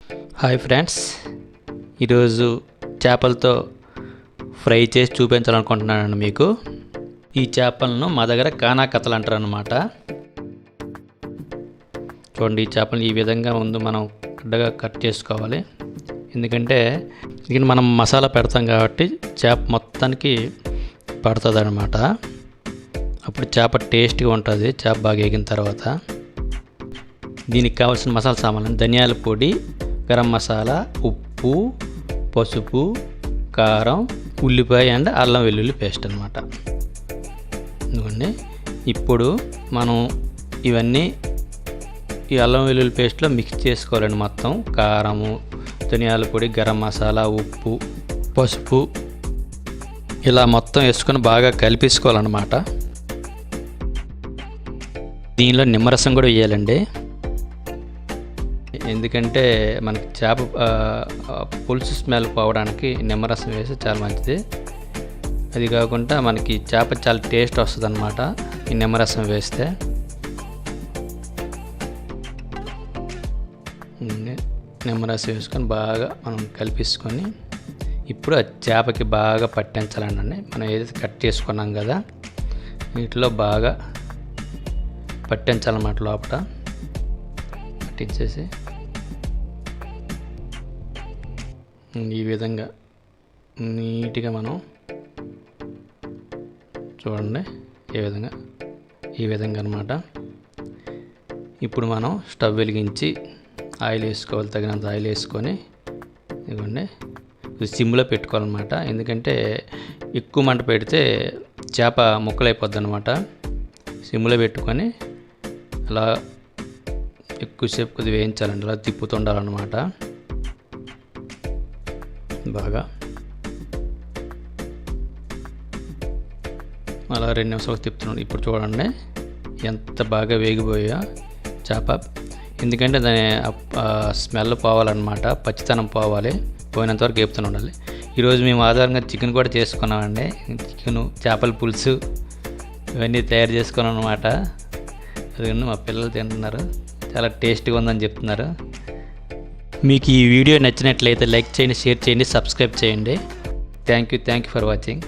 Hi friends, ఈరోజు చేపలతో fry చేసి చూపించాలనుకుంటున్నానండి మీకు. ఈ చేపలను మా దగ్గర కానా కథలు అంటారు అన్నమాట. చూడండి, ఈ చేపలు ఈ విధంగా ముందు మనం గడ్డగా కట్ చేసుకోవాలి. ఎందుకంటే ఇది మనం మసాలా పెడతాం కాబట్టి చేప మొత్తానికి పడుతుంది అన్నమాట. అప్పుడు చేప టేస్ట్గా ఉంటుంది, చేప బాగా ఎగిన తర్వాత. దీనికి కావాల్సిన మసాలా సామాన్లు: ధనియాల పొడి, గరం మసాలా, ఉప్పు, పసుపు, కారం, ఉల్లిపాయ అండ్ అల్లం వెల్లుల్లి పేస్ట్ అన్నమాట. ఎందుకండి ఇప్పుడు మనం ఇవన్నీ ఈ అల్లం వెల్లుల్లి పేస్ట్లో మిక్స్ చేసుకోవాలండి. మొత్తం కారము, ధనియాల పొడి, గరం మసాలా, ఉప్పు, పసుపు ఇలా మొత్తం వేసుకొని బాగా కలిపేసుకోవాలన్నమాట. దీనిలో నిమ్మరసం కూడా వేయాలండి. ఎందుకంటే మనకి చేప పులుసు స్మెల్ పోవడానికి నిమ్మరసం వేసి చాలా మంచిది. అది కాకుండా మనకి చేప చాలా టేస్ట్ వస్తుంది అన్నమాట ఈ నిమ్మరసం వేస్తే. నిమ్మరసం వేసుకొని బాగా మనం కలిపేసుకొని ఇప్పుడు ఆ చేపకి బాగా పట్టించాలండి. మనం ఏదైతే కట్ చేసుకున్నాం కదా వీటిలో బాగా పట్టించాలన్నమాట. లోపల పట్టించేసి ఈ విధంగా నీట్గా మనం చూడండి ఈ విధంగా అన్నమాట. ఇప్పుడు మనం స్టవ్ వెలిగించి ఆయిల్ వేసుకోవాలి, తగినంత ఆయిల్ వేసుకొని ఇదిగోండి ఇది సిమ్లో పెట్టుకోవాలన్నమాట. ఎందుకంటే ఎక్కువ మంట పెడితే చేప ముక్కలైపోద్ది అన్నమాట. సిమ్లో పెట్టుకొని అలా ఎక్కువసేపు కొద్దిగా వేయించాలండి. అలా తిప్పుతుండాలన్నమాట బాగా. అలా 2 నిమిషాలు తిప్పుతున్నాడు. ఇప్పుడు చూడండి ఎంత బాగా వేగిపోయా చేప. ఎందుకంటే దాని స్మెల్ పోవాలన్నమాట, పచ్చితనం పోవాలి. పోయినంతవరకు వేపుతూ ఉండాలి. ఈరోజు మేము ఆధారంగా చికెన్ కూడా చేసుకున్నామండి. చికెను, చేపల పులుసు ఇవన్నీ తయారు చేసుకున్నాం అన్నమాట. అది మా పిల్లలు తింటున్నారు, చాలా టేస్ట్గా ఉందని చెప్తున్నారు. మీకు ఈ వీడియో నచ్చినట్లయితే లైక్ చేయండి, షేర్ చేయండి, సబ్స్క్రైబ్ చేయండి. Thank you for watching.